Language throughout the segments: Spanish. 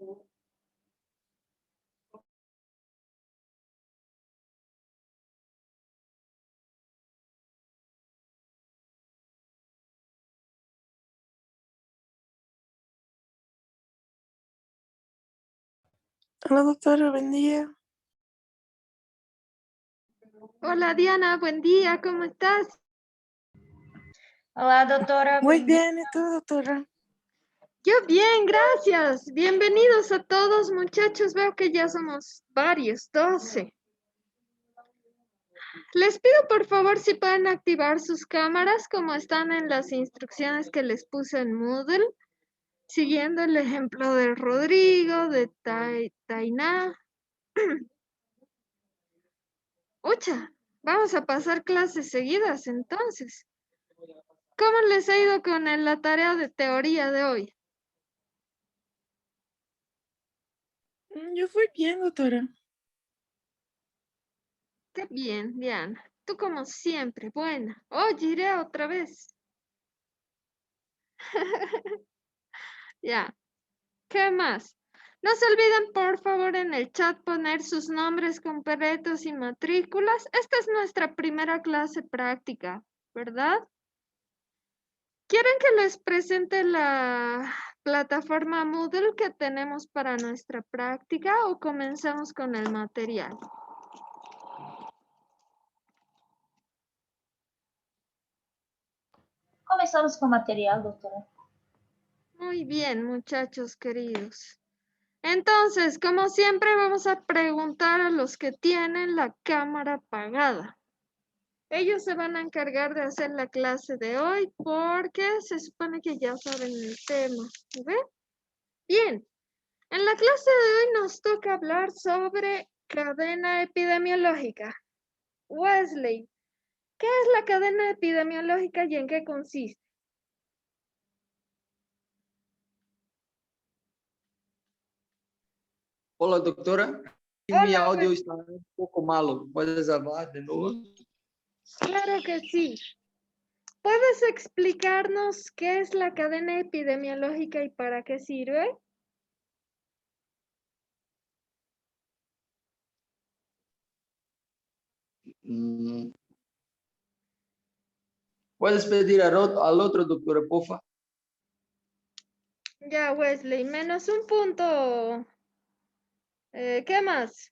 Hola doctora, buen día. Hola Diana, buen día, ¿cómo estás? Hola, doctora. Muy buen día. bien, ¿y tú, doctora? Yo bien, gracias. Bienvenidos a todos, muchachos. Veo que ya somos varios, 12. Les pido por favor si pueden activar sus cámaras como están en las instrucciones que les puse en Moodle, siguiendo el ejemplo de Rodrigo, de Tainá. Ucha, vamos a pasar clases seguidas entonces. ¿Cómo les ha ido con la tarea de teoría de hoy? Yo fui bien, doctora. Qué bien, Diana. Tú como siempre, buena. Oye, iré otra vez. Ya. ¿Qué más? No se olviden, por favor, en el chat poner sus nombres completos y matrículas. Esta es nuestra primera clase práctica, ¿verdad? ¿Quieren que les presente la plataforma Moodle que tenemos para nuestra práctica o comenzamos con el material? Comenzamos con material, doctora. Muy bien, muchachos queridos. Entonces, como siempre, vamos a preguntar a los que tienen la cámara apagada. Ellos se van a encargar de hacer la clase de hoy porque se supone que ya saben el tema. ¿Ve? Bien, en la clase de hoy nos toca hablar sobre cadena epidemiológica. Wesley, ¿qué es la cadena epidemiológica y en qué consiste? Hola, doctora. Mi Hola, audio está un poco malo. ¿Puedes hablar de nuevo? claro que sí. ¿Puedes explicarnos qué es la cadena epidemiológica y para qué sirve? Mm, ¿Puedes pedir al otro doctor, porfa? Ya, Wesley, menos un punto. ¿Qué más?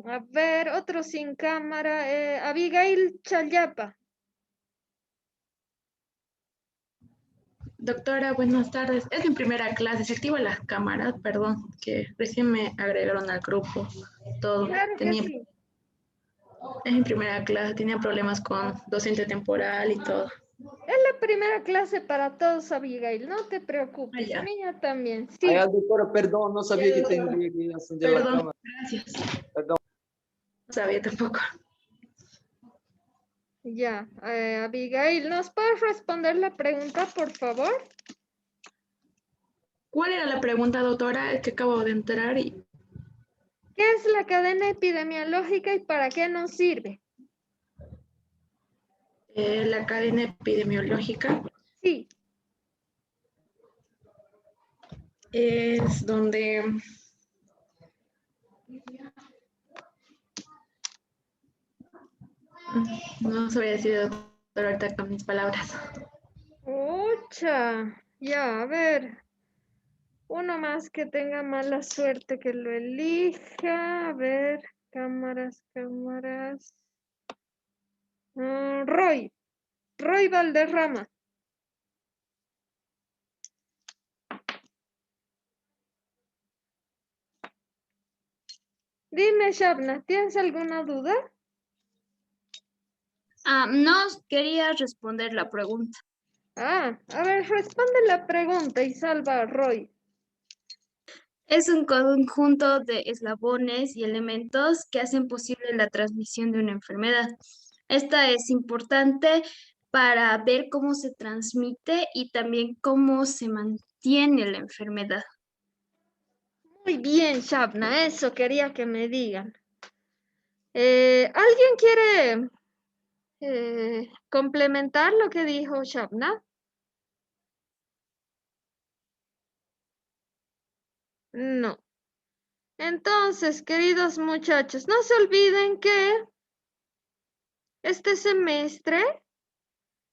A ver, otro sin cámara. Abigail Chayapa. Doctora, buenas tardes. Es mi primera clase. Se activa la cámara, perdón, que recién me agregaron al grupo. Todo. Claro que sí. Es mi primera clase, tenía problemas con docente temporal y todo. Es la primera clase para todos, Abigail. No te Ah, preocupes. ya. Mía también. Ay, Sí, doctora, perdón, no sabía que tendría que encender la Perdón, cámara. gracias. Perdón. No sabía tampoco. ya. Abigail, ¿nos puedes responder la pregunta, por favor? ¿Cuál era la pregunta, doctora? Es que acabo de entrar y ¿Qué es la cadena epidemiológica y para qué nos sirve? la cadena epidemiológica Sí, es donde no sabía decir, doctora, ahorita con mis palabras. Ucha, ya, a ver, uno más que tenga mala suerte que lo elija. A ver, cámaras, cámaras. Roy Valderrama. Dime, Shabna, ¿tienes alguna duda? No quería responder la pregunta. A ver, responde la pregunta y salva a Roy. Es un conjunto de eslabones y elementos que hacen posible la transmisión de una enfermedad. Esta es importante para ver cómo se transmite y también cómo se mantiene la enfermedad. Muy bien, Shabna, eso quería que me digan. ¿Alguien quiere complementar lo que dijo Shabna? No. Entonces, queridos muchachos, no se olviden que este semestre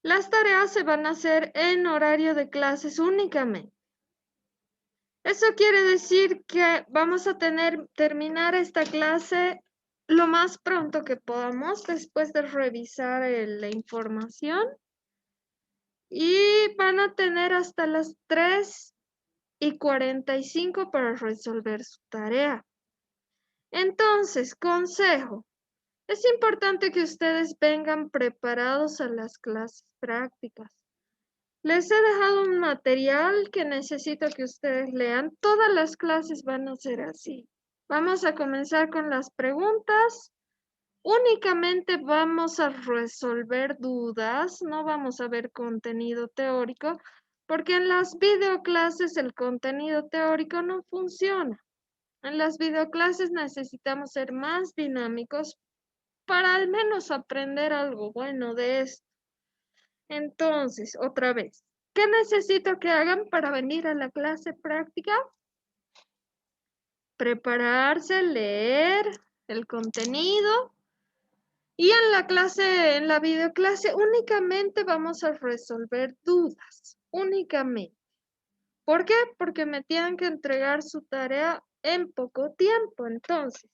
las tareas se van a hacer en horario de clases únicamente. Eso quiere decir que vamos a terminar esta clase lo más pronto que podamos después de revisar la información. Y van a tener hasta las 3:45 para resolver su tarea. Entonces, consejo. Es importante que ustedes vengan preparados a las clases prácticas. Les he dejado un material que necesito que ustedes lean. Todas las clases van a ser así. Vamos a comenzar con las preguntas. Únicamente vamos a resolver dudas, no vamos a ver contenido teórico, porque en las videoclases el contenido teórico no funciona. En las videoclases necesitamos ser más dinámicos para al menos aprender algo bueno de esto. Entonces, otra vez, ¿qué necesito que hagan para venir a la clase práctica? Prepararse, leer el contenido. Y en la videoclase, únicamente vamos a resolver dudas, únicamente. ¿Por qué? Porque me tienen que entregar su tarea en poco tiempo. Entonces,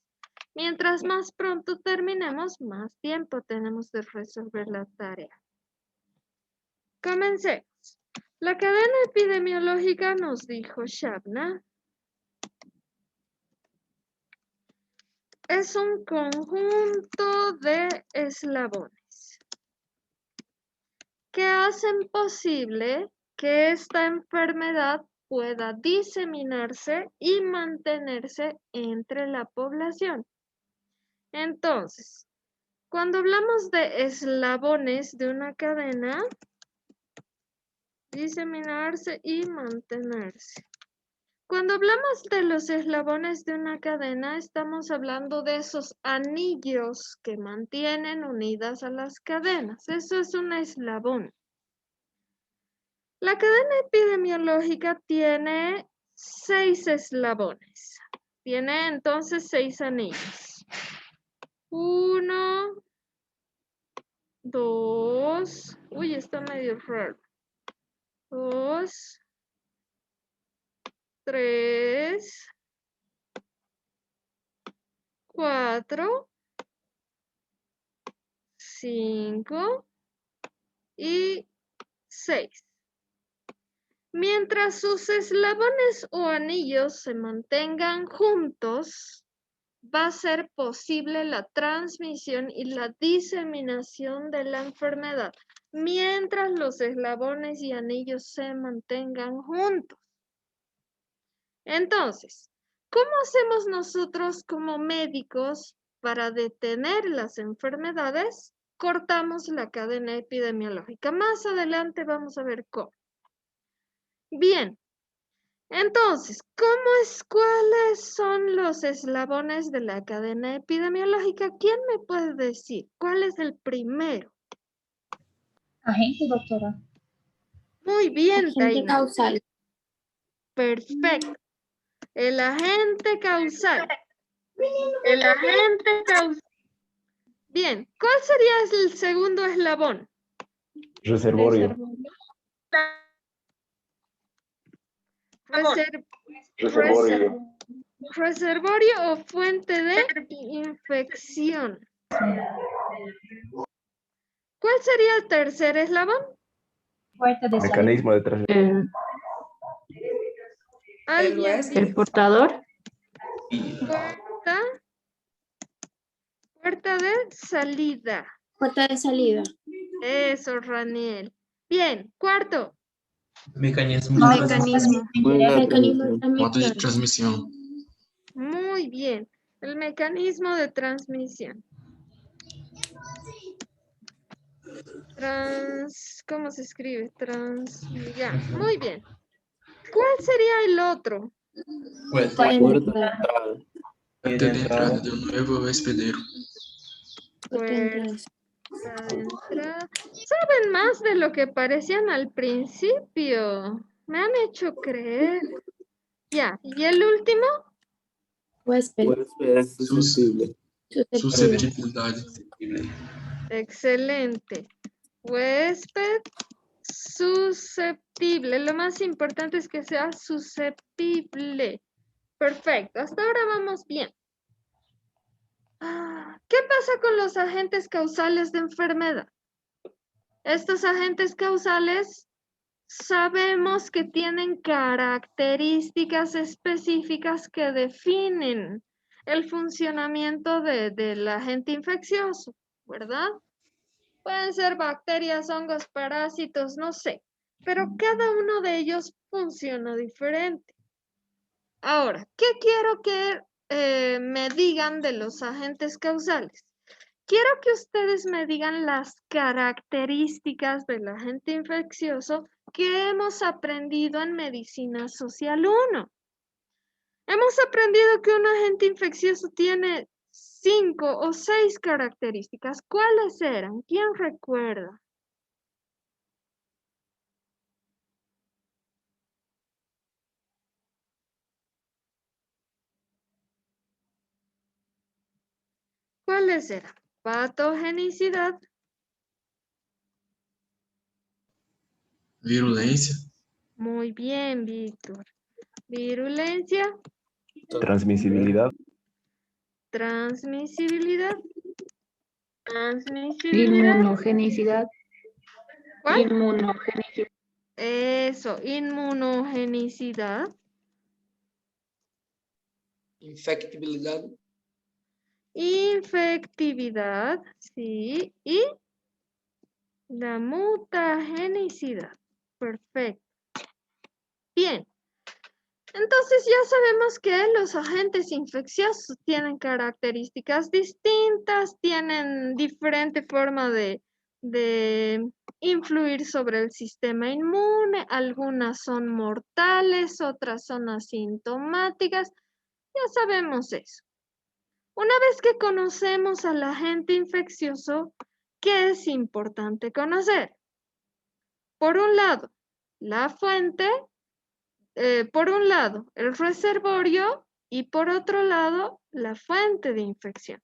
mientras más pronto terminemos, más tiempo tenemos de resolver la tarea. Comencemos. La cadena epidemiológica nos dijo Shabna. Es un conjunto de eslabones que hacen posible que esta enfermedad pueda diseminarse y mantenerse entre la población. Entonces, cuando hablamos de eslabones de una cadena, diseminarse y mantenerse. Cuando hablamos de los eslabones de una cadena, estamos hablando de esos anillos que mantienen unidas a las cadenas. Eso es un eslabón. La cadena epidemiológica tiene 6 eslabones. Tiene entonces 6 anillos. 1, 2, uy, está medio raro. 2, 3, 4, 5 y 6. Mientras sus eslabones o anillos se mantengan juntos, va a ser posible la transmisión y la diseminación de la enfermedad. Mientras los eslabones y anillos se mantengan juntos. Entonces, ¿cómo hacemos nosotros como médicos para detener las enfermedades? Cortamos la cadena epidemiológica. Más adelante vamos a ver cómo. Bien, entonces, ¿cuáles son los eslabones de la cadena epidemiológica? ¿Quién me puede decir? ¿Cuál es el primero? Agente, doctora. Muy bien, Agente Taina. causal. Perfecto. El agente causal. El agente causal. Bien, ¿cuál sería el segundo eslabón? Reservorio. Reservorio o fuente de infección. ¿Cuál sería el tercer eslabón? Puerta de salida. Mecanismo de transmisión. ¿Alguien? El portador. Puerta de salida. Puerta de salida. Eso, Raniel. Bien, cuarto. Mecanismo Mecanismo. modo de transmisión. Muy bien. El mecanismo de transmisión. ¿Cómo se escribe? Ya, muy bien. ¿Cuál sería el otro? Puerta de entrada de un nuevo hospedero. Puerta de entrada. ¿Saben más de lo que parecían al principio? Me han hecho creer. Ya, ¿y el último? Huésped. Susceptibilidad. Excelente. Huésped susceptible. Lo más importante es que sea susceptible. Perfecto. Hasta ahora vamos bien. ¿Qué pasa con los agentes causales de enfermedad? Estos agentes causales sabemos que tienen características específicas que definen el funcionamiento del agente infeccioso, ¿verdad? Pueden ser bacterias, hongos, parásitos, no sé, pero cada uno de ellos funciona diferente. Ahora, ¿qué quiero que me digan de los agentes causales? Quiero que ustedes me digan las características del agente infeccioso que hemos aprendido en Medicina Social 1. Hemos aprendido que un agente infeccioso tiene 5 o 6 características. ¿Cuáles eran? ¿Quién recuerda? ¿Cuáles eran? Patogenicidad, Virulencia. muy bien, Víctor. Virulencia, Transmisibilidad. transmisibilidad, transmisibilidad. Inmunogenicidad. ¿Cuál? Inmunogenicidad. Eso, inmunogenicidad, Infectibilidad. infectividad, sí, y la mutagenicidad. Perfecto. Bien. Entonces ya sabemos que los agentes infecciosos tienen características distintas, tienen diferente forma de influir sobre el sistema inmune, algunas son mortales, otras son asintomáticas, ya sabemos eso. Una vez que conocemos al agente infeccioso, ¿qué es importante conocer? Por un lado, la fuente. Por un lado, el reservorio y por otro lado, la fuente de infección.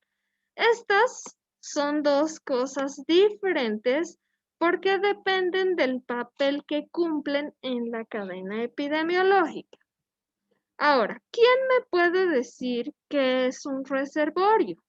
Estas son dos cosas diferentes porque dependen del papel que cumplen en la cadena epidemiológica. Ahora, ¿quién me puede decir qué es un reservorio?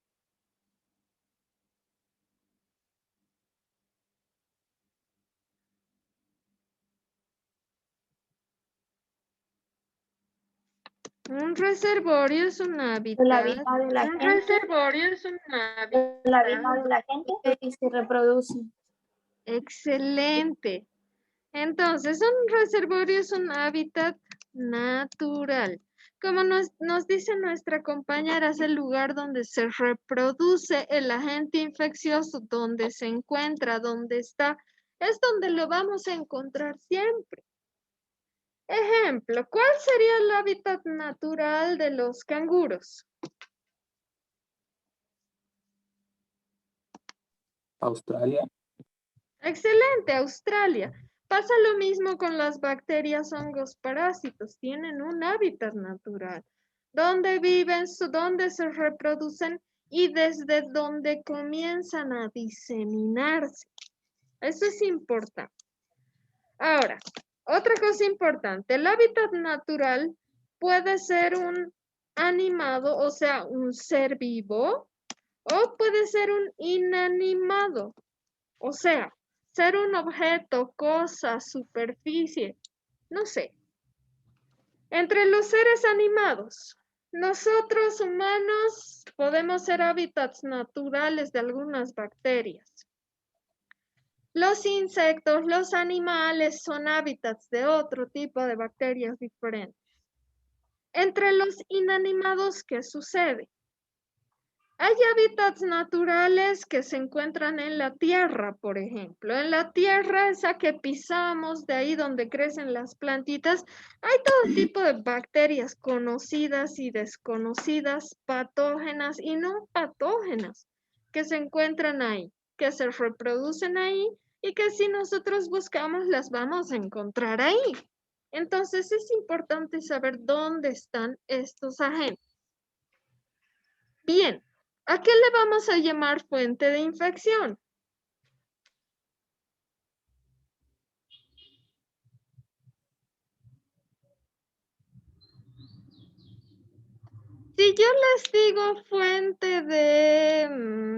Un reservorio es un hábitat. La vida de la Un gente. reservorio es un hábitat. La vida de la gente y se reproduce. Excelente. Entonces, un reservorio es un hábitat natural. Como nos dice nuestra compañera, es el lugar donde se reproduce el agente infeccioso, donde se encuentra, donde está. Es donde lo vamos a encontrar siempre. Ejemplo, ¿cuál sería el hábitat natural de los canguros? Australia. Excelente, Australia. Pasa lo mismo con las bacterias, hongos, parásitos. Tienen un hábitat natural. Donde viven, donde se reproducen y desde donde comienzan a diseminarse. Eso es importante. Ahora, otra cosa importante. El hábitat natural puede ser un animado, o sea, un ser vivo, o puede ser un inanimado, o sea, ser un objeto, cosa, superficie, no sé. Entre los seres animados, nosotros humanos podemos ser hábitats naturales de algunas bacterias. Los insectos, los animales son hábitats de otro tipo de bacterias diferentes. Entre los inanimados, ¿qué sucede? Hay hábitats naturales que se encuentran en la tierra, por ejemplo. En la tierra esa que pisamos, de ahí donde crecen las plantitas, hay todo tipo de bacterias conocidas y desconocidas, patógenas y no patógenas, que se encuentran ahí, que se reproducen ahí y que si nosotros buscamos las vamos a encontrar ahí. Entonces es importante saber dónde están estos agentes. Bien, ¿a qué le vamos a llamar fuente de infección? Si yo les digo fuente de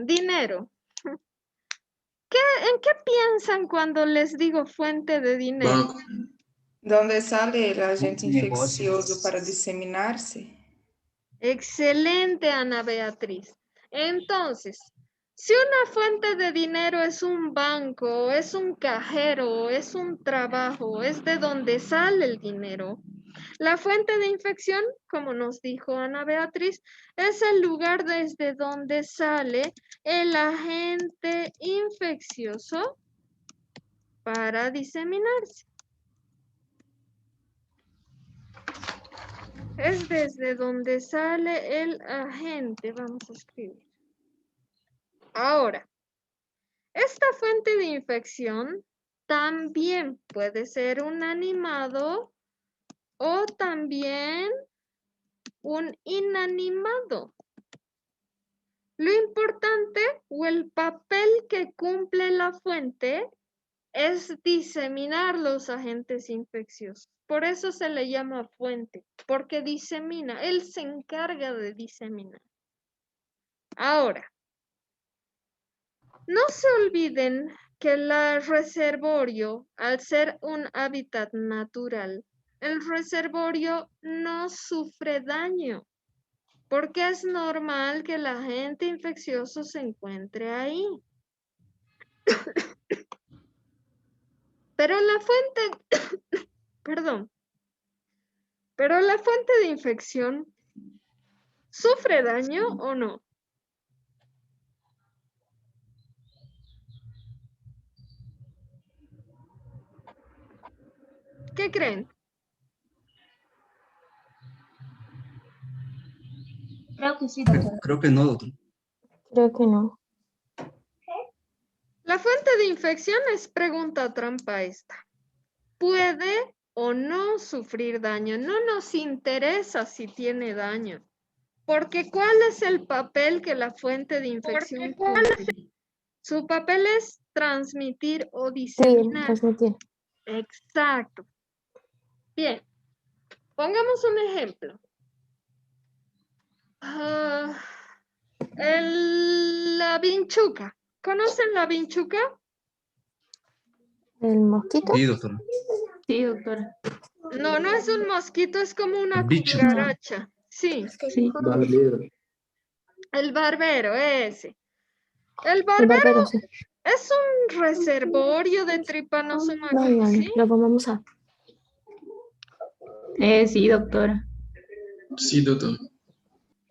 dinero, ¿en qué piensan cuando les digo fuente de dinero? Banco. ¿Dónde sale el agente Negocios. infeccioso para diseminarse? Excelente, Ana Beatriz. Entonces, si una fuente de dinero es un banco, es un cajero, es un trabajo, es de donde sale el dinero, la fuente de infección, como nos dijo Ana Beatriz, es el lugar desde donde sale el agente infeccioso para diseminarse. Es desde donde sale el agente. Vamos a escribir. Ahora, esta fuente de infección también puede ser un animado o también un inanimado. Lo importante o el papel que cumple la fuente es diseminar los agentes infecciosos. Por eso se le llama fuente, porque disemina, él se encarga de diseminar. Ahora, no se olviden que el reservorio, al ser un hábitat natural, el reservorio no sufre daño, porque es normal que el agente infeccioso se encuentre ahí. Pero la fuente, perdón, pero la fuente de infección, ¿sufre daño o no? ¿Qué creen? Creo que sí, doctora. Creo que no, doctor. Creo que no. La fuente de infección es pregunta trampa esta. ¿Puede o no sufrir daño? No nos interesa si tiene daño. Porque ¿cuál es el papel que la fuente de infección cumple? Su papel es transmitir o diseminar. Transmitir. Exacto. Bien. Pongamos un ejemplo. La vinchuca. ¿Conocen la vinchuca? ¿El mosquito? Sí, doctor. Sí, doctora. No, no es un mosquito, es como una Bicho. cucaracha. Sí, Sí. Barbero. el barbero, ese. El El barbero barbero, sí. es un reservorio de Trypanosoma No, no, cruzi. lo vamos a... Sí, doctora. Sí, doctor.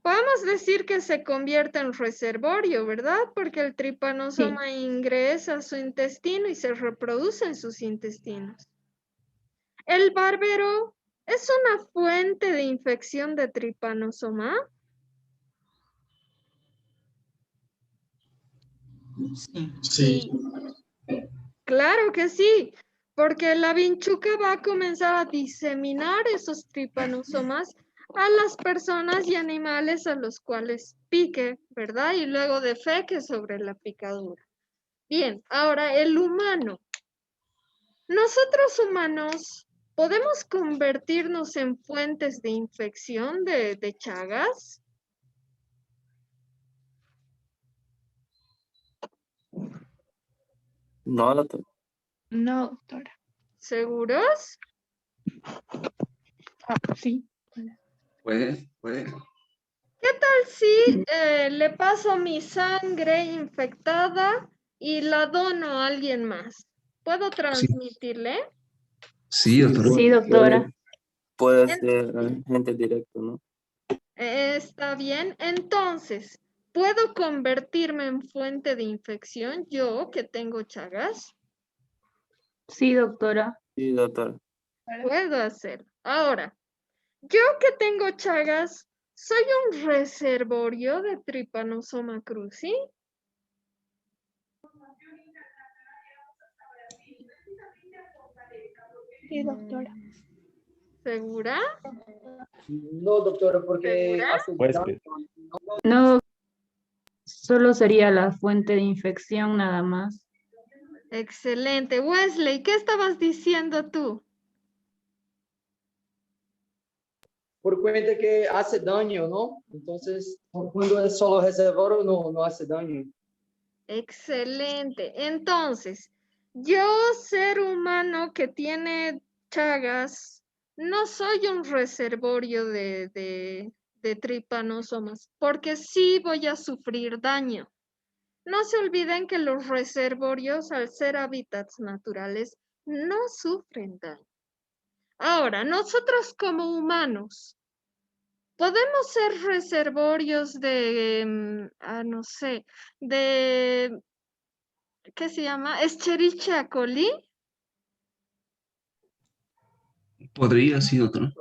Podemos decir que se convierte en reservorio, ¿verdad? Porque el Trypanosoma ingresa a su intestino y se reproduce en sus intestinos. ¿El barbero es una fuente de infección de Trypanosoma? Sí. Claro que sí, porque la vinchuca va a comenzar a diseminar esos tripanosomas a las personas y animales a los cuales pique, ¿verdad? Y luego defeque sobre la picadura. Bien, ahora el humano. Nosotros humanos podemos convertirnos en fuentes de infección de Chagas. No, doctor. No, doctora. ¿Seguros? Sí. Puede. ¿Qué tal si le paso mi sangre infectada y la dono a alguien más? ¿Puedo transmitirle? Sí, doctor. Sí, doctora. Puede ser agente directo, ¿no? Está bien. Entonces, ¿puedo convertirme en fuente de infección yo que tengo Chagas? Sí, doctora. Sí, doctor. Puedo hacerlo. Ahora, yo que tengo Chagas, ¿soy un reservorio de Trypanosoma cruzi? Sí, doctora. ¿Segura? No, doctora, porque ¿Segura? hace Huésped. No, Solo sería la fuente de infección nada más. Excelente. Wesley, ¿qué estabas diciendo tú? Por cuenta que hace daño, ¿no? Entonces, cuando es solo reservorio, no hace daño. Excelente. Entonces, yo, ser humano que tiene chagas, no soy un reservorio de tripanosomas, porque sí voy a sufrir daño. No se olviden que los reservorios, al ser hábitats naturales, no sufren daño. Ahora, nosotros como humanos, podemos ser reservorios de, no sé, de, ¿qué se llama? Escherichia coli. Podría, sí, doctora.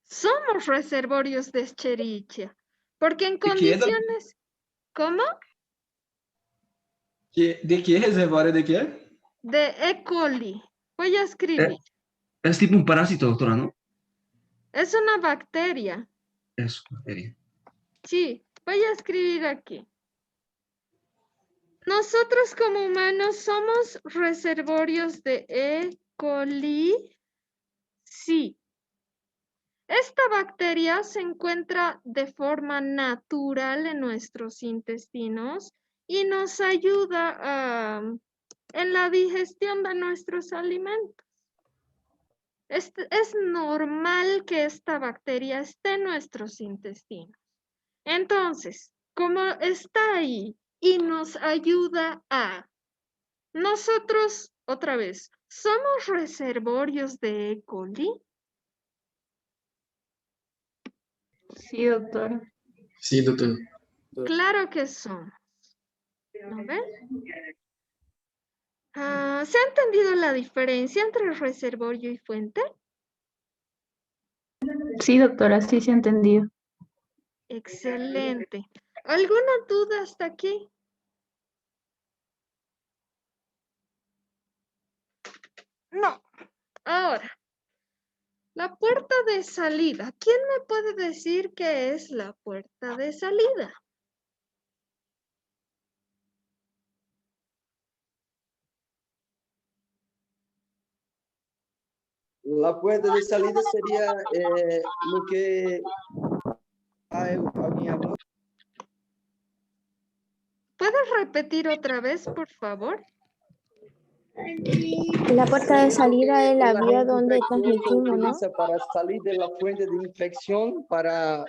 Somos reservorios de Escherichia, porque en ¿De qué, doctora? condiciones, ¿cómo? ¿De qué reservorio de qué? De E. coli. Voy a escribir. Es tipo un parásito, doctora, ¿no? Es una bacteria. Eso, bacteria. Sí, voy a escribir aquí. Nosotros como humanos somos reservorios de E. coli. Sí. Esta bacteria se encuentra de forma natural en nuestros intestinos y nos ayuda en la digestión de nuestros alimentos. Es normal que esta bacteria esté en nuestros intestinos. Entonces, como está ahí y nos ayuda nosotros, otra vez, ¿somos reservorios de E. coli? Sí, doctora. Sí, doctor. Claro que somos. ¿No ven? ¿Se ha entendido la diferencia entre reservorio y fuente? Sí, doctora, sí se ha entendido. Excelente. ¿Alguna duda hasta aquí? No. Ahora, la puerta de salida. ¿Quién me puede decir qué es la puerta de salida? La puerta de salida sería lo que hay alguien hablando. ¿Puedes repetir otra vez, por favor? La puerta de salida es la El vía agente donde infeccioso transmitimos, ¿no? utiliza para salir de la fuente de infección para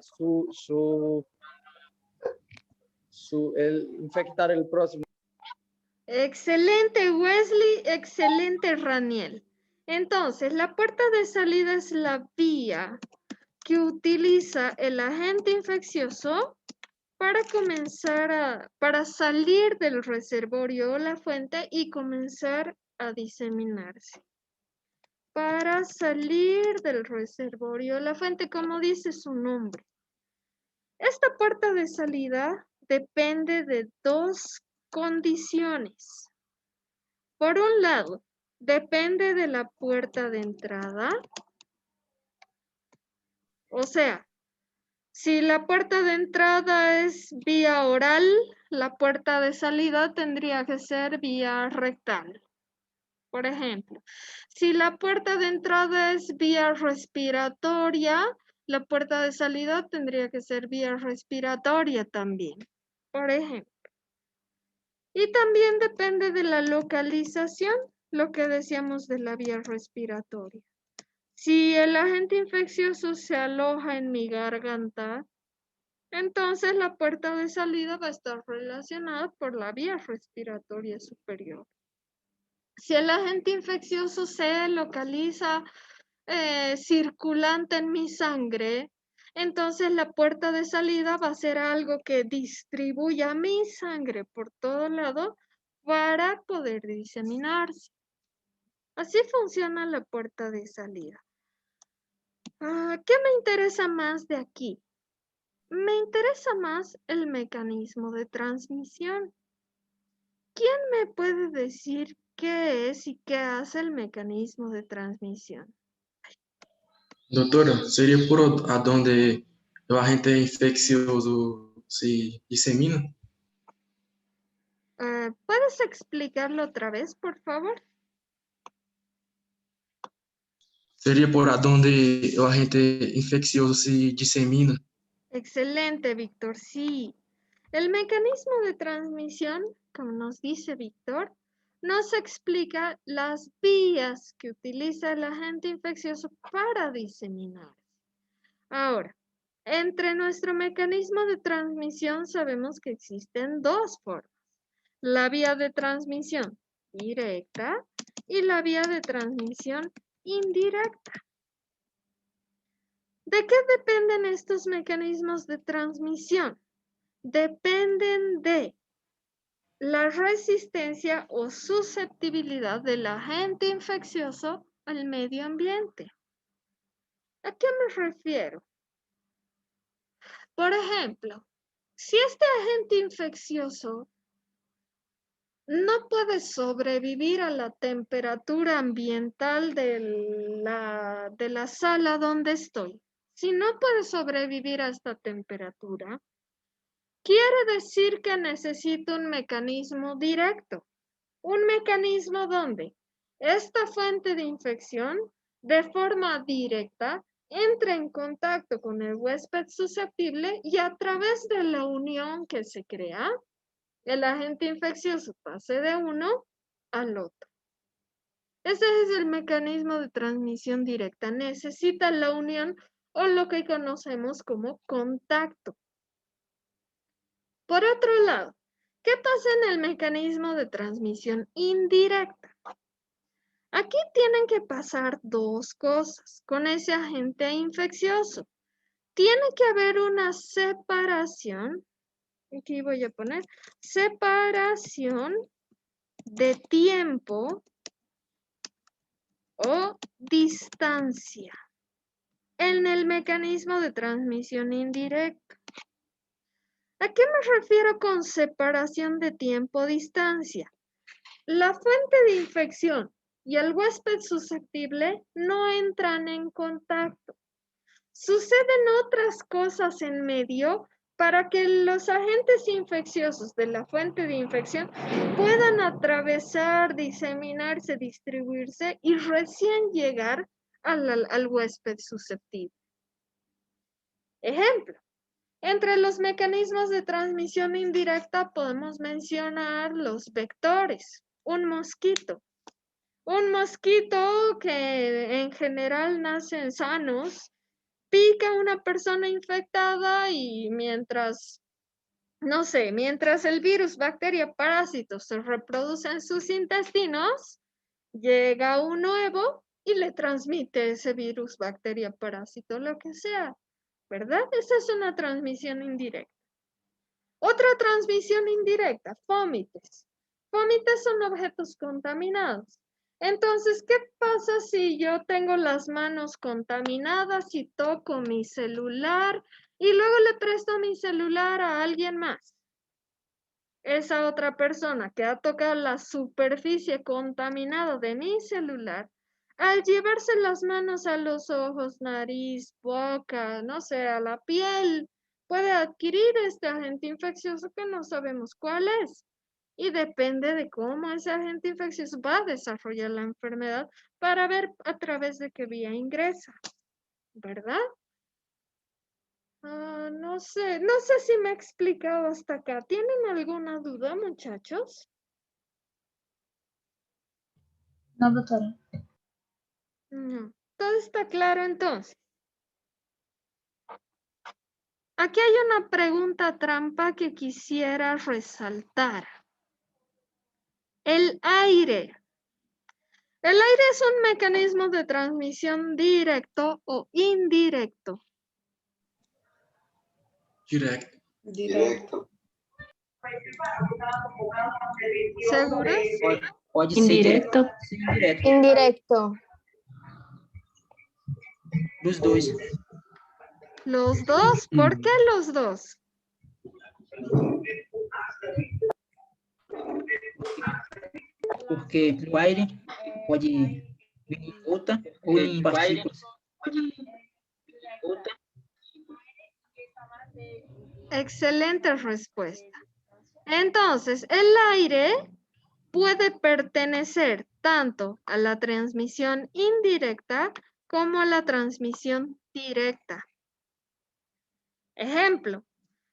el infectar el próximo. Excelente, Wesley. Excelente, Raniel. Entonces, la puerta de salida es la vía que utiliza el agente infeccioso para para salir del reservorio o la fuente y comenzar a diseminarse. Para salir del reservorio o la fuente, como dice su nombre. Esta puerta de salida depende de dos condiciones. Por un lado, depende de la puerta de entrada. O sea, si la puerta de entrada es vía oral, la puerta de salida tendría que ser vía rectal. Por ejemplo, si la puerta de entrada es vía respiratoria, la puerta de salida tendría que ser vía respiratoria también. Por ejemplo. Y también depende de la localización, lo que decíamos de la vía respiratoria. Si el agente infeccioso se aloja en mi garganta, entonces la puerta de salida va a estar relacionada por la vía respiratoria superior. Si el agente infeccioso se localiza circulante en mi sangre, entonces la puerta de salida va a ser algo que distribuya mi sangre por todo lado para poder diseminarse. Así funciona la puerta de salida. ¿Qué me interesa más de aquí? Me interesa más el mecanismo de transmisión. ¿Quién me puede decir qué es y qué hace el mecanismo de transmisión? Doutora, seria por onde o agente infeccioso se disemina. ¿Puedes explicarlo otra vez, por favor? Sería por donde el agente infeccioso se disemina. Excelente, Víctor, sí. El mecanismo de transmisión, como nos dice Víctor, nos explica las vías que utiliza el agente infeccioso para diseminar. Ahora, entre nuestro mecanismo de transmisión sabemos que existen dos formas. La vía de transmisión directa y la vía de transmisión indirecta. ¿De qué dependen estos mecanismos de transmisión? Dependen de la resistencia o susceptibilidad del agente infeccioso al medio ambiente. ¿A qué me refiero? Por ejemplo, si este agente infeccioso no puede sobrevivir a la temperatura ambiental de la sala donde estoy, si no puede sobrevivir a esta temperatura, quiere decir que necesito un mecanismo directo. Un mecanismo donde esta fuente de infección de forma directa entra en contacto con el huésped susceptible y a través de la unión que se crea, el agente infeccioso pase de uno al otro. Ese es el mecanismo de transmisión directa. Necesita la unión o lo que conocemos como contacto. Por otro lado, ¿qué pasa en el mecanismo de transmisión indirecta? Aquí tienen que pasar dos cosas con ese agente infeccioso. Tiene que haber una separación, aquí voy a poner, separación de tiempo o distancia en el mecanismo de transmisión indirecta. ¿A qué me refiero con separación de tiempo o distancia? La fuente de infección y el huésped susceptible no entran en contacto. Suceden otras cosas en medio para que los agentes infecciosos de la fuente de infección puedan atravesar, diseminarse, distribuirse y recién llegar al huésped susceptible. Ejemplo, entre los mecanismos de transmisión indirecta podemos mencionar los vectores. Un mosquito que en general nacen sanos, pica a una persona infectada y mientras el virus, bacteria, parásito se reproduce en sus intestinos, llega un nuevo y le transmite ese virus, bacteria, parásito, lo que sea, ¿verdad? Esa es una transmisión indirecta. Otra transmisión indirecta, vómites. Vómites son objetos contaminados. Entonces, ¿qué pasa si yo tengo las manos contaminadas y toco mi celular y luego le presto mi celular a alguien más? Esa otra persona que ha tocado la superficie contaminada de mi celular, al llevarse las manos a los ojos, nariz, boca, no sé, a la piel, puede adquirir este agente infeccioso que no sabemos cuál es. Y depende de cómo ese agente infeccioso va a desarrollar la enfermedad para ver a través de qué vía ingresa, ¿verdad? No sé si me he explicado hasta acá. ¿Tienen alguna duda, muchachos? No, doctora. No. ¿Todo está claro entonces? Aquí hay una pregunta trampa que quisiera resaltar. El aire. El aire es un mecanismo de transmisión directo o indirecto. Directo. Directo. ¿Seguros? Pode ser Indirecto. direto, ser indireto. Indirecto. Dos dois. ¿Los dos? ¿Por qué los dos? Porque o aire pode vir em volta ou em partículas. Excelente respuesta. Entonces, el aire puede pertenecer tanto a la transmisión indirecta como a la transmisión directa. Ejemplo,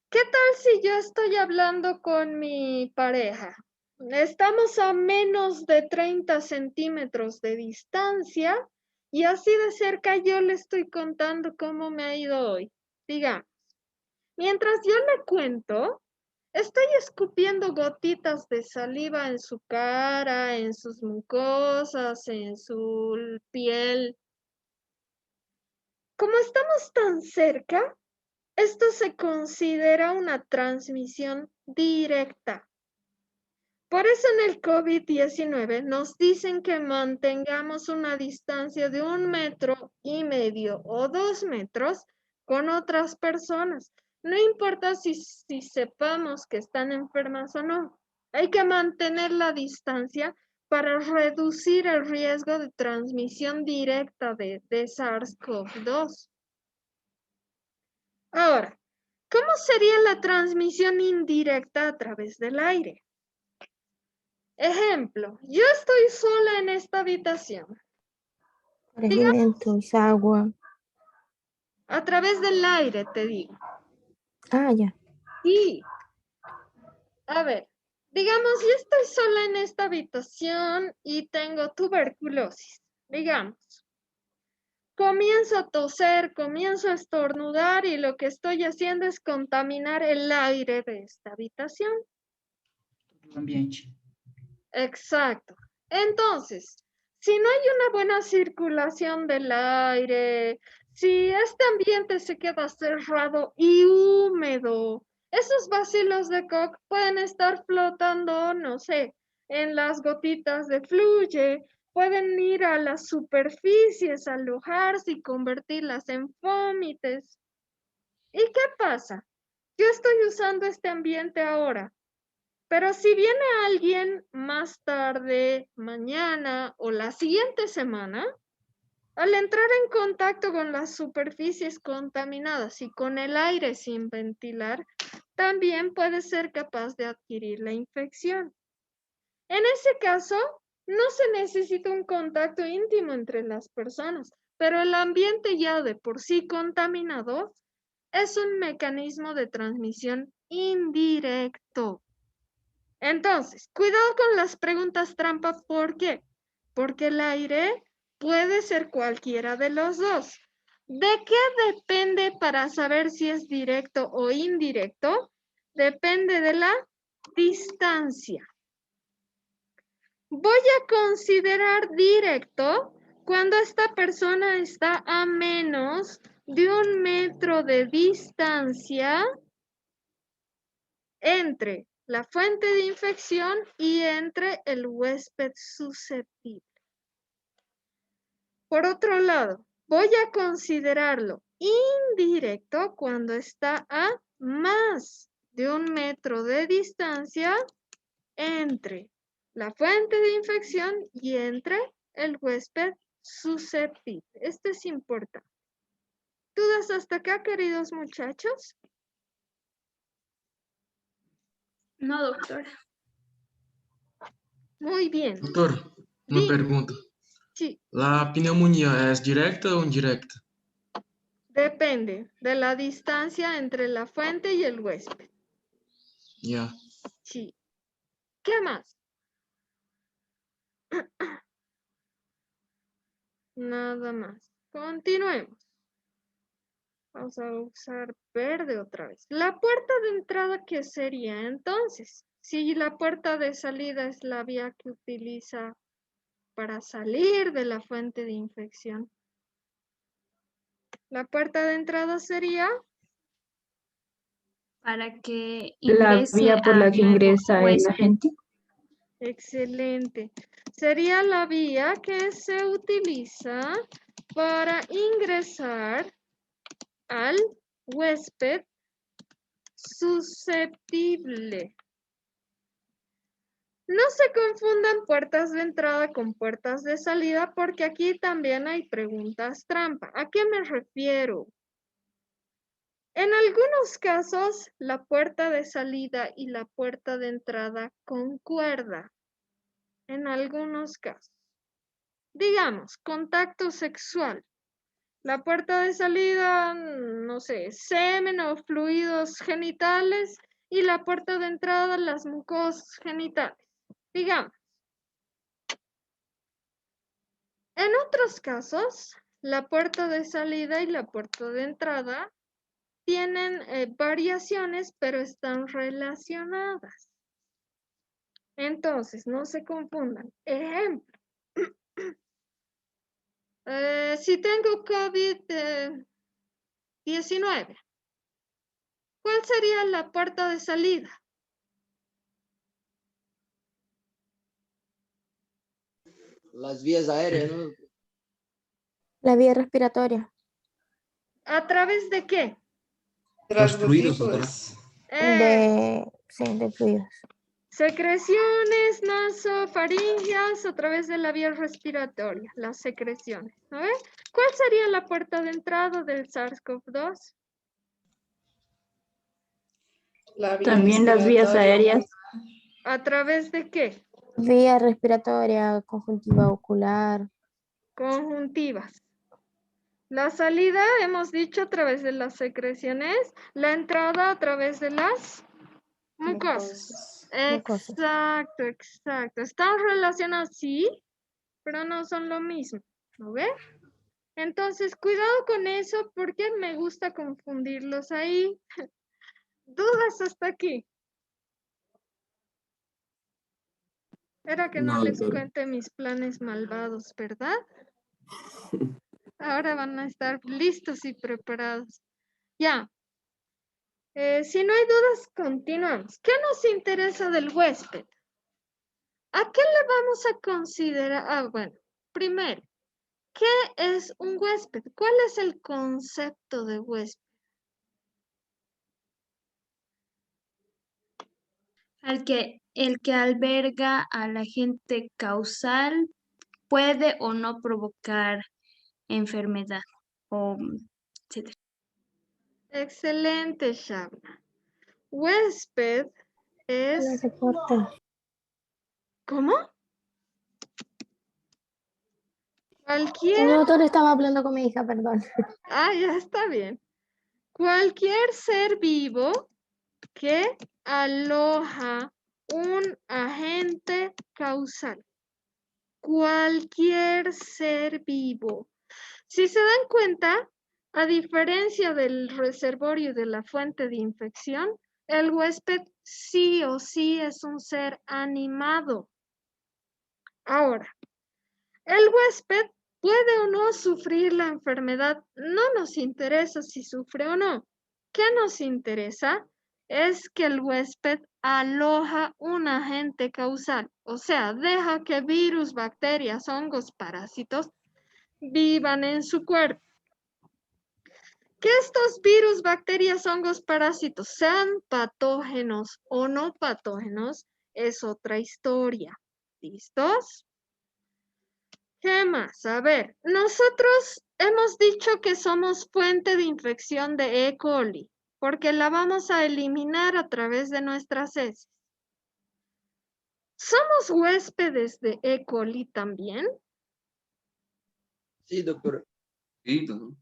¿qué tal si yo estoy hablando con mi pareja? Estamos a menos de 30 centímetros de distancia y así de cerca yo le estoy contando cómo me ha ido hoy. Digamos, mientras yo le cuento, estoy escupiendo gotitas de saliva en su cara, en sus mucosas, en su piel. Como estamos tan cerca, esto se considera una transmisión directa. Por eso en el COVID-19 nos dicen que mantengamos una distancia de 1,5 metros o 2 metros con otras personas. No importa si sepamos que están enfermas o no. Hay que mantener la distancia para reducir el riesgo de transmisión directa de SARS-CoV-2. Ahora, ¿cómo sería la transmisión indirecta a través del aire? Ejemplo, yo estoy sola en esta habitación. Alimentos, agua. A través del aire, te digo. Ah, ya. Sí. A ver, digamos, yo estoy sola en esta habitación y tengo tuberculosis. Digamos, comienzo a toser, comienzo a estornudar y lo que estoy haciendo es contaminar el aire de esta habitación. El ambiente. Exacto. Entonces, si no hay una buena circulación del aire, si este ambiente se queda cerrado y húmedo, esos bacilos de Koch pueden estar flotando, no sé, en las gotitas de fluye, pueden ir a las superficies, alojarse y convertirlas en vómites. ¿Y qué pasa? Yo estoy usando este ambiente ahora. Pero si viene alguien más tarde, mañana o la siguiente semana, al entrar en contacto con las superficies contaminadas y con el aire sin ventilar, también puede ser capaz de adquirir la infección. En ese caso, no se necesita un contacto íntimo entre las personas, pero el ambiente ya de por sí contaminado es un mecanismo de transmisión indirecto. Entonces, cuidado con las preguntas trampa. ¿Por qué? Porque el aire puede ser cualquiera de los dos. ¿De qué depende para saber si es directo o indirecto? Depende de la distancia. Voy a considerar directo cuando esta persona está a menos de 1 metro de distancia entre la fuente de infección y entre el huésped susceptible. Por otro lado, voy a considerarlo indirecto cuando está a más de 1 metro de distancia entre la fuente de infección y entre el huésped susceptible. Esto es importante. ¿Dudas hasta acá, queridos muchachos? No, doctora. Muy bien. Doutor, uma Dime. pergunta. Sí, A pneumonia es directa o indirecta? depende de la distancia entre la fuente y el huésped. Ya. Sí. ¿Qué más? Nada más. Continuemos. Vamos a usar verde otra vez. La puerta de entrada, ¿qué sería entonces? Si la puerta de salida es la vía que utiliza para salir de la fuente de infección. La puerta de entrada sería Para que La ingrese vía por la al que nuevo ingresa el huésped. agente. excelente. Sería la vía que se utiliza para ingresar al huésped susceptible. No se confundan puertas de entrada con puertas de salida porque aquí también hay preguntas trampa. ¿A qué me refiero? En algunos casos, la puerta de salida y la puerta de entrada concuerdan. En algunos casos. Digamos, contacto sexual. La puerta de salida, no sé, semen o fluidos genitales y la puerta de entrada, las mucosas genitales. Digamos. En otros casos, la puerta de salida y la puerta de entrada tienen variaciones, pero están relacionadas. Entonces, no se confundan. Ejemplo. Si tengo COVID-19, ¿cuál sería la puerta de salida? Las vías aéreas, ¿no? La vía respiratoria. ¿A través de qué? Los fluidos, doctora. De fluidos. Secreciones nasofaringeas a través de la vía respiratoria, las secreciones. ¿No ve? ¿Cuál sería la puerta de entrada del SARS-CoV-2? También las vías aéreas. ¿A través de qué? Vía respiratoria, conjuntiva ocular. Conjuntivas. La salida, hemos dicho, a través de las secreciones. La entrada a través de las mucosas. Exacto, exacto. Están relacionados, sí, pero no son lo mismo. ¿No ve? Entonces, cuidado con eso porque me gusta confundirlos ahí. ¿Dudas hasta aquí? Era que no les cuente mis planes malvados, ¿verdad? Ahora van a estar listos y preparados. Ya. Si no hay dudas, continuamos. ¿Qué nos interesa del huésped? ¿A qué le vamos a considerar? Ah, bueno, primero, ¿qué es un huésped? ¿Cuál es el concepto de huésped? El que alberga al agente causal puede o no provocar enfermedad, etc. Excelente, Shabna. Huésped es... ¿Cómo? Cualquier... No, doctor, estaba hablando con mi hija, perdón. Ah, ya está bien. Cualquier ser vivo que aloja un agente causal. Cualquier ser vivo. Si se dan cuenta, a diferencia del reservorio de la fuente de infección, el huésped sí o sí es un ser animado. Ahora, el huésped puede o no sufrir la enfermedad. No nos interesa si sufre o no. ¿Qué nos interesa? Es que el huésped aloja un agente causal. O sea, deja que virus, bacterias, hongos, parásitos vivan en su cuerpo. Que estos virus, bacterias, hongos, parásitos sean patógenos o no patógenos es otra historia. ¿Listos? ¿Qué más? A ver, nosotros hemos dicho que somos fuente de infección de E. coli, porque la vamos a eliminar a través de nuestras heces. ¿Somos huéspedes de E. coli también? Sí, doctora. Sí, doctor.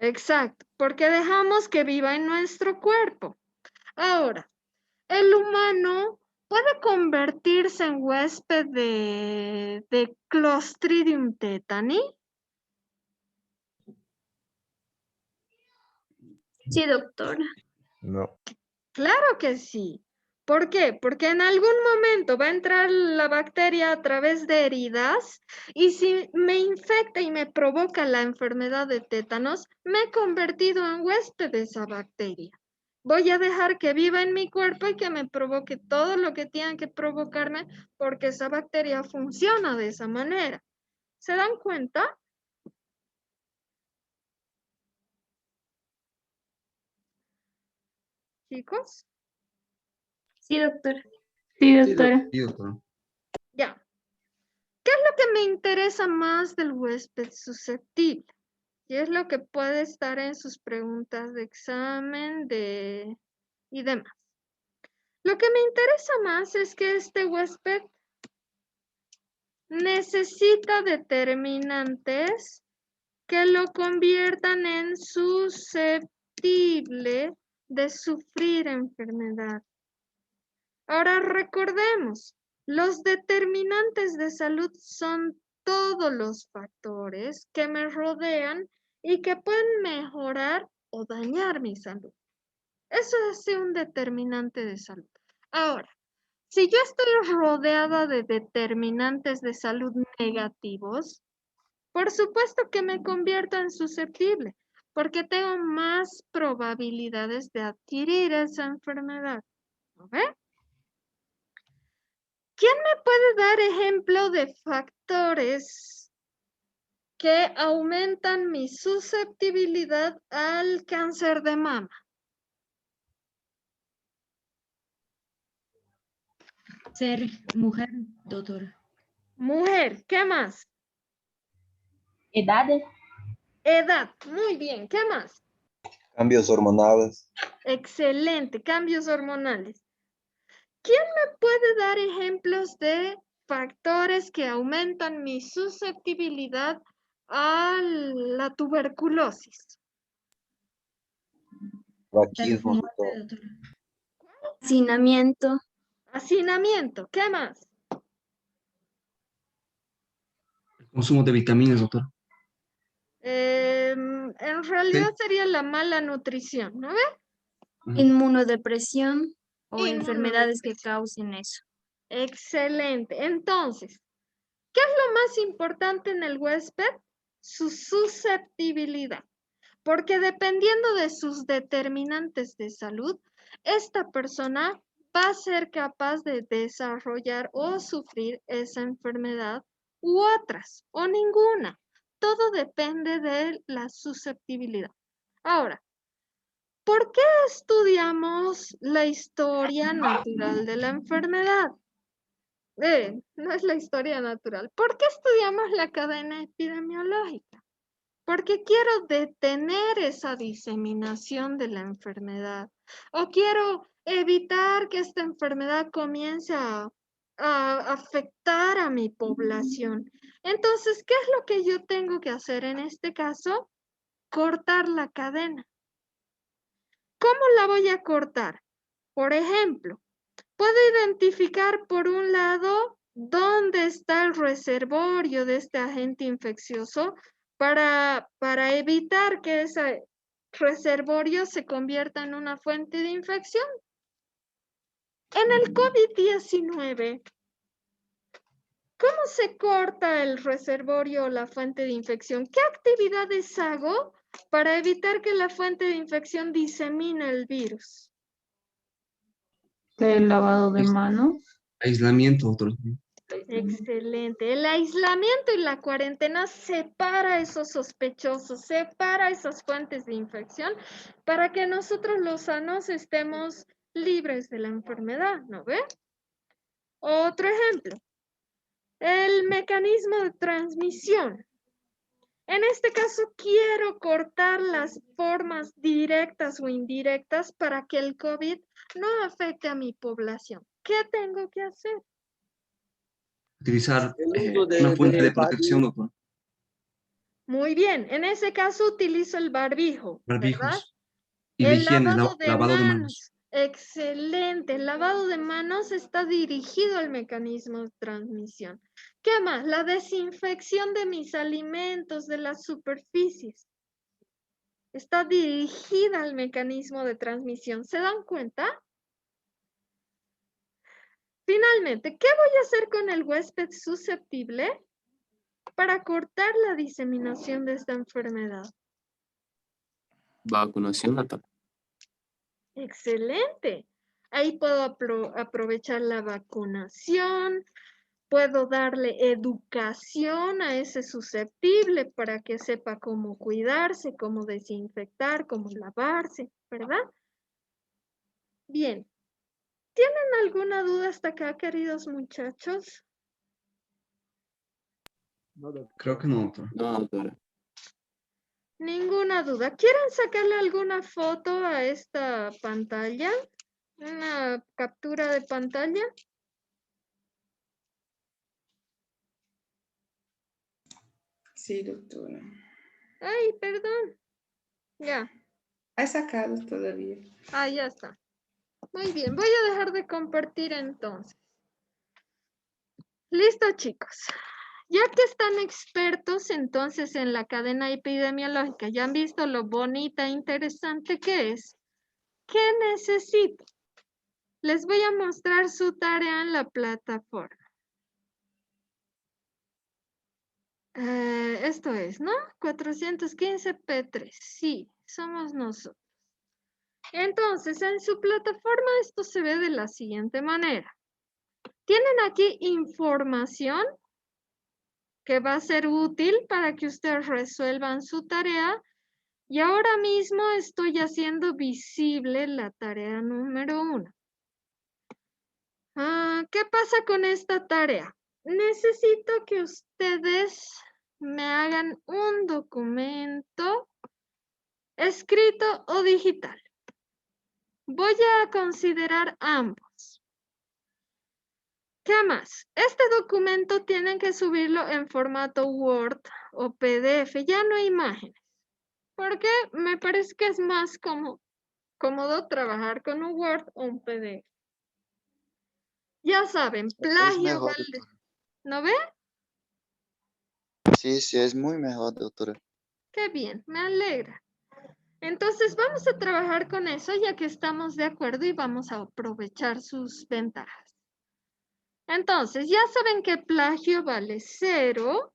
Exacto, porque dejamos que viva en nuestro cuerpo. Ahora, el humano puede convertirse en huésped de Clostridium tetani. Sí, doctora. No. Claro que sí. ¿Por qué? Porque en algún momento va a entrar la bacteria a través de heridas y si me infecta y me provoca la enfermedad de tétanos, me he convertido en huésped de esa bacteria. Voy a dejar que viva en mi cuerpo y que me provoque todo lo que tenga que provocarme porque esa bacteria funciona de esa manera. ¿Se dan cuenta? Chicos. Sí, doctora. Sí, doctora. Sí, doctora. Ya. ¿Qué es lo que me interesa más del huésped susceptible? Y es lo que puede estar en sus preguntas de examen y demás. Lo que me interesa más es que este huésped necesita determinantes que lo conviertan en susceptible de sufrir enfermedad. Ahora recordemos, los determinantes de salud son todos los factores que me rodean y que pueden mejorar o dañar mi salud. Eso es un determinante de salud. Ahora, si yo estoy rodeada de determinantes de salud negativos, por supuesto que me convierto en susceptible, porque tengo más probabilidades de adquirir esa enfermedad. ¿No ve? ¿Quién me puede dar ejemplo de factores que aumentan mi susceptibilidad al cáncer de mama? Ser mujer, doctora. Mujer, ¿qué más? Edades. Edad, muy bien, ¿qué más? Cambios hormonales. Excelente, cambios hormonales. ¿Quién me puede dar ejemplos de factores que aumentan mi susceptibilidad a la tuberculosis? Raquismo. Hacinamiento. Hacinamiento, ¿qué más? El consumo de vitaminas, doctor. En realidad sería la mala nutrición, ¿no ve? Inmunodepresión o enfermedades que causen eso. Excelente. Entonces, ¿qué es lo más importante en el huésped? Su susceptibilidad. Porque dependiendo de sus determinantes de salud, esta persona va a ser capaz de desarrollar o sufrir esa enfermedad u otras, o ninguna. Todo depende de la susceptibilidad. Ahora, ¿por qué estudiamos la historia natural de la enfermedad? No es la historia natural. ¿Por qué estudiamos la cadena epidemiológica? Porque quiero detener esa diseminación de la enfermedad o quiero evitar que esta enfermedad comience a afectar a mi población. Entonces, ¿qué es lo que yo tengo que hacer en este caso? Cortar la cadena. ¿Cómo la voy a cortar? Por ejemplo, puedo identificar por un lado dónde está el reservorio de este agente infeccioso para evitar que ese reservorio se convierta en una fuente de infección. En el COVID-19, ¿cómo se corta el reservorio o la fuente de infección? ¿Qué actividades hago para evitar que la fuente de infección disemine el virus? El lavado de manos. Aislamiento, doctor. Excelente. El aislamiento y la cuarentena separa a esos sospechosos, separa a esas fuentes de infección para que nosotros los sanos estemos libres de la enfermedad, ¿no ve? Otro ejemplo, el mecanismo de transmisión. En este caso, quiero cortar las formas directas o indirectas para que el COVID no afecte a mi población. ¿Qué tengo que hacer? Utilizar una fuente de protección, doctor. Muy bien, en ese caso utilizo el barbijo, ¿verdad? Barbijos. Y El higiene, lavado de lavado de manos. manos. Excelente, el lavado de manos está dirigido al mecanismo de transmisión. ¿Qué más? La desinfección de mis alimentos, de las superficies. Está dirigida al mecanismo de transmisión. ¿Se dan cuenta? Finalmente, ¿qué voy a hacer con el huésped susceptible para cortar la diseminación de esta enfermedad? Vacunación, doctor. Excelente. Ahí puedo aprovechar la vacunación, puedo darle educación a ese susceptible para que sepa cómo cuidarse, cómo desinfectar, cómo lavarse, ¿verdad? Bien. ¿Tienen alguna duda hasta acá, queridos muchachos? Creo que no, doctor. No, doctora. Ninguna duda. ¿Quieren sacarle alguna foto a esta pantalla? ¿Una captura de pantalla? Sí, doctora. Ay, perdón. Ya. Hay sacado todavía. Ah, ya está. Muy bien, voy a dejar de compartir entonces. Listo, chicos. Ya que están expertos entonces en la cadena epidemiológica, ya han visto lo bonita e interesante que es, ¿qué necesito? Les voy a mostrar su tarea en la plataforma. Esto es, ¿no? 415 P3. Sí, somos nosotros. Entonces, en su plataforma esto se ve de la siguiente manera. Tienen aquí información que va a ser útil para que ustedes resuelvan su tarea. Y ahora mismo estoy haciendo visible la tarea número 1. ¿Qué pasa con esta tarea? Necesito que ustedes me hagan un documento escrito o digital. Voy a considerar ambos. ¿Qué más? Este documento tienen que subirlo en formato Word o PDF, ya no imágenes. Porque me parece que es más cómodo trabajar con un Word o un PDF. Ya saben, plagio. Mejor, ¿No ve? sí, es muy mejor, doctora. Qué bien, me alegra. Entonces vamos a trabajar con eso ya que estamos de acuerdo y vamos a aprovechar sus ventajas. Entonces, ya saben que plagio vale 0.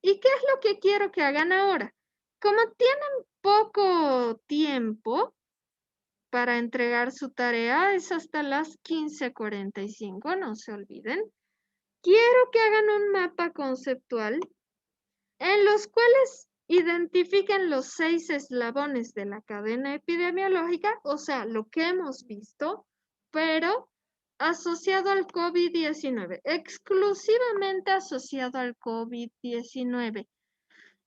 ¿Y qué es lo que quiero que hagan ahora? Como tienen poco tiempo para entregar su tarea, es hasta las 15:45, no se olviden. Quiero que hagan un mapa conceptual en los cuales identifiquen los 6 eslabones de la cadena epidemiológica, o sea, lo que hemos visto, pero asociado al COVID-19, exclusivamente asociado al COVID-19.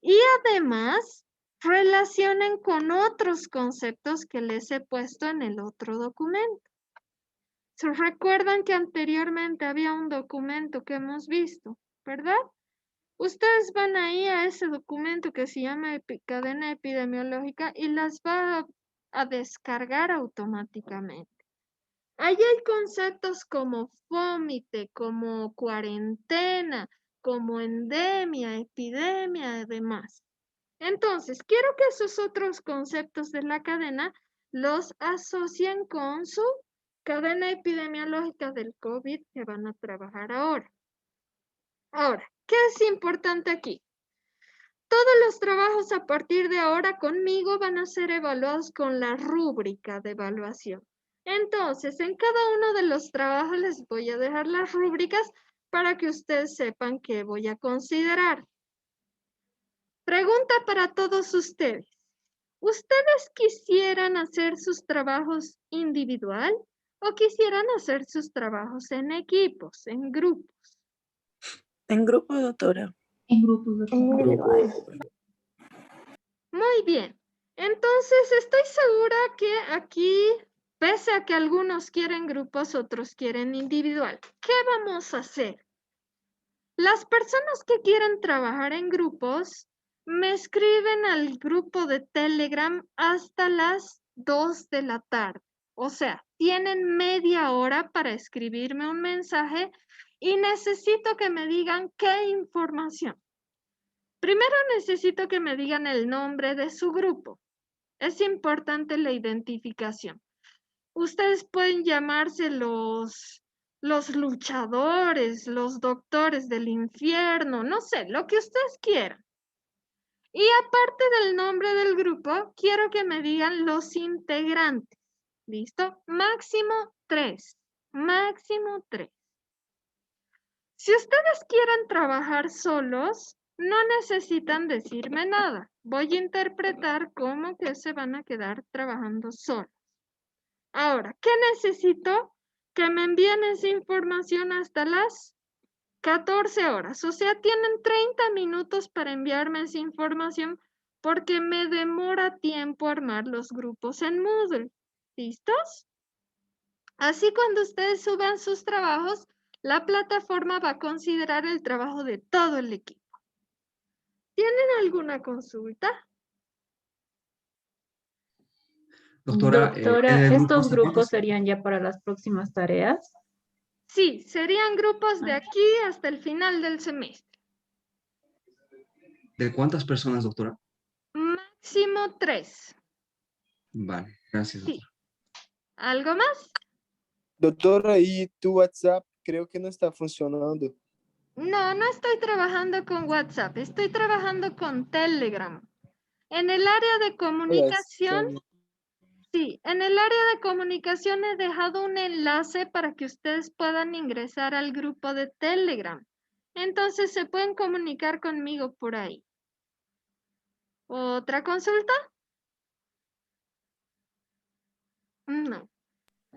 Y además, relacionen con otros conceptos que les he puesto en el otro documento. ¿Se recuerdan que anteriormente había un documento que hemos visto, verdad? Ustedes van ahí a ese documento que se llama cadena epidemiológica y las va a descargar automáticamente. Ahí hay conceptos como fómite, como cuarentena, como endemia, epidemia y demás. Entonces, quiero que esos otros conceptos de la cadena los asocien con su cadena epidemiológica del COVID que van a trabajar ahora. Ahora, ¿qué es importante aquí? Todos los trabajos a partir de ahora conmigo van a ser evaluados con la rúbrica de evaluación. Entonces, en cada uno de los trabajos les voy a dejar las rúbricas para que ustedes sepan qué voy a considerar. Pregunta para todos ustedes. ¿Ustedes quisieran hacer sus trabajos individual o quisieran hacer sus trabajos en equipos, en grupos? En grupo, doctora. En grupo, doctora. Muy bien. Entonces, estoy segura que aquí, pese a que algunos quieren grupos, otros quieren individual. ¿Qué vamos a hacer? Las personas que quieren trabajar en grupos, me escriben al grupo de Telegram hasta las 2 de la tarde. O sea, tienen media hora para escribirme un mensaje y necesito que me digan qué información. Primero necesito que me digan el nombre de su grupo. Es importante la identificación. Ustedes pueden llamarse los luchadores, los doctores del infierno, no sé, lo que ustedes quieran. Y aparte del nombre del grupo, quiero que me digan los integrantes. ¿Listo? Máximo 3. Máximo 3. Si ustedes quieren trabajar solos, no necesitan decirme nada. Voy a interpretar cómo que se van a quedar trabajando solos. Ahora, ¿qué necesito? Que me envíen esa información hasta las 14 horas. O sea, tienen 30 minutos para enviarme esa información porque me demora tiempo armar los grupos en Moodle. ¿Listos? Así cuando ustedes suban sus trabajos, la plataforma va a considerar el trabajo de todo el equipo. ¿Tienen alguna consulta? Doctora, Doctora, en el grupo ¿estos ¿hasta grupos cuántos? serían ya para las próximas tareas? Sí, serían grupos de aquí hasta el final del semestre. ¿De cuántas personas, doctora? Máximo 3. Vale, gracias, Sí. doctora. ¿Algo más? Doctora, y tu WhatsApp creo que no está funcionando. No, no estoy trabajando con WhatsApp, estoy trabajando con Telegram. En el área de comunicación, sí, en el área de comunicación he dejado un enlace para que ustedes puedan ingresar al grupo de Telegram. Entonces se pueden comunicar conmigo por ahí. ¿Otra consulta? No.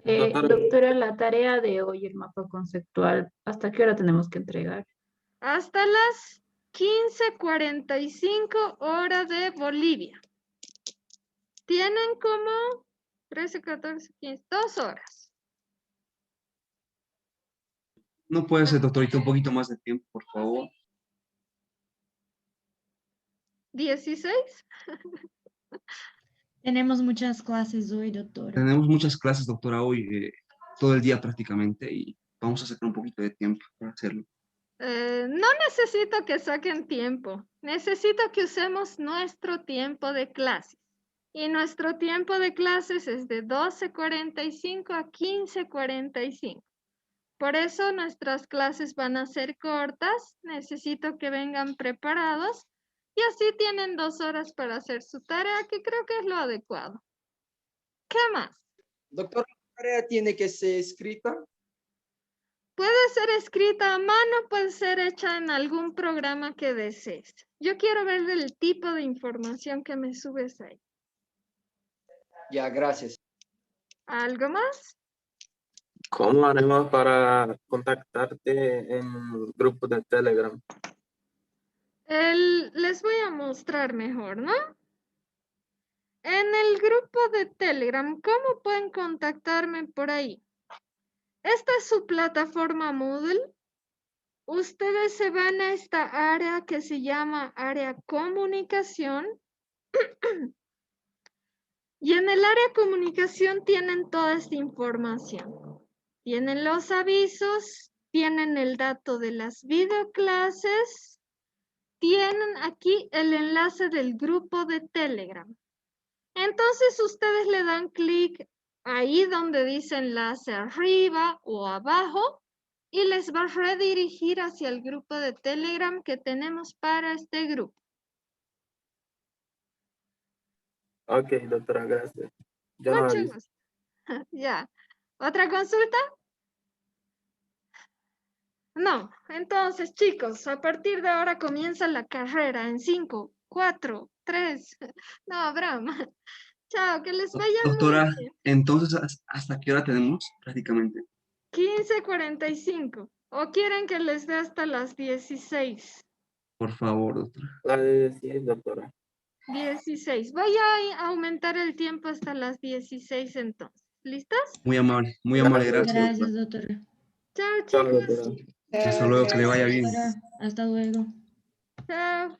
Doctora, la tarea de hoy, el mapa conceptual, ¿hasta qué hora tenemos que entregar? Hasta las 15:45 hora de Bolivia. Tienen como 13, 14, 15, 2 horas. No puede ser, doctorita, un poquito más de tiempo, por favor. 16. Tenemos muchas clases hoy, doctora. Tenemos muchas clases, doctora, hoy, todo el día prácticamente, y vamos a sacar un poquito de tiempo para hacerlo. No necesito que saquen tiempo. Necesito que usemos nuestro tiempo de clases. Y nuestro tiempo de clases es de 12:45 a 15:45. Por eso nuestras clases van a ser cortas. Necesito que vengan preparados. Y así tienen 2 horas para hacer su tarea, que creo que es lo adecuado. ¿Qué más? Doctor, ¿la tarea tiene que ser escrita? Puede ser escrita a mano, puede ser hecha en algún programa que desees. Yo quiero ver el tipo de información que me subes ahí. Ya, gracias. ¿Algo más? ¿Cómo haremos para contactarte en el grupo de Telegram? Les voy a mostrar mejor, ¿no? En el grupo de Telegram, ¿cómo pueden contactarme por ahí? Esta es su plataforma Moodle. Ustedes se van a esta área que se llama área comunicación. Y en el área comunicación tienen toda esta información. Tienen los avisos, tienen el dato de las videoclases, tienen aquí el enlace del grupo de Telegram. Entonces ustedes le dan clic ahí donde dice enlace arriba o abajo y les va a redirigir hacia el grupo de Telegram que tenemos para este grupo. Ok, doctora, gracias. Yo no Mucho aviso. gusto. Ya. ¿Otra consulta? No. Entonces, chicos, a partir de ahora comienza la carrera en 5, 4, 3. No, Abraham. Chao, que les vaya muy Doctora, bien. entonces, ¿hasta qué hora tenemos prácticamente? 15:45. ¿O quieren que les dé hasta las 16? Por favor, doctora. La de 16, doctora. 16. Voy a aumentar el tiempo hasta las 16 entonces. ¿Listos? Muy amable, gracias. Gracias, doctora. Chao, Chao, chicos. doctora. Hasta luego, que le vaya bien. Doctora, hasta luego. Chao.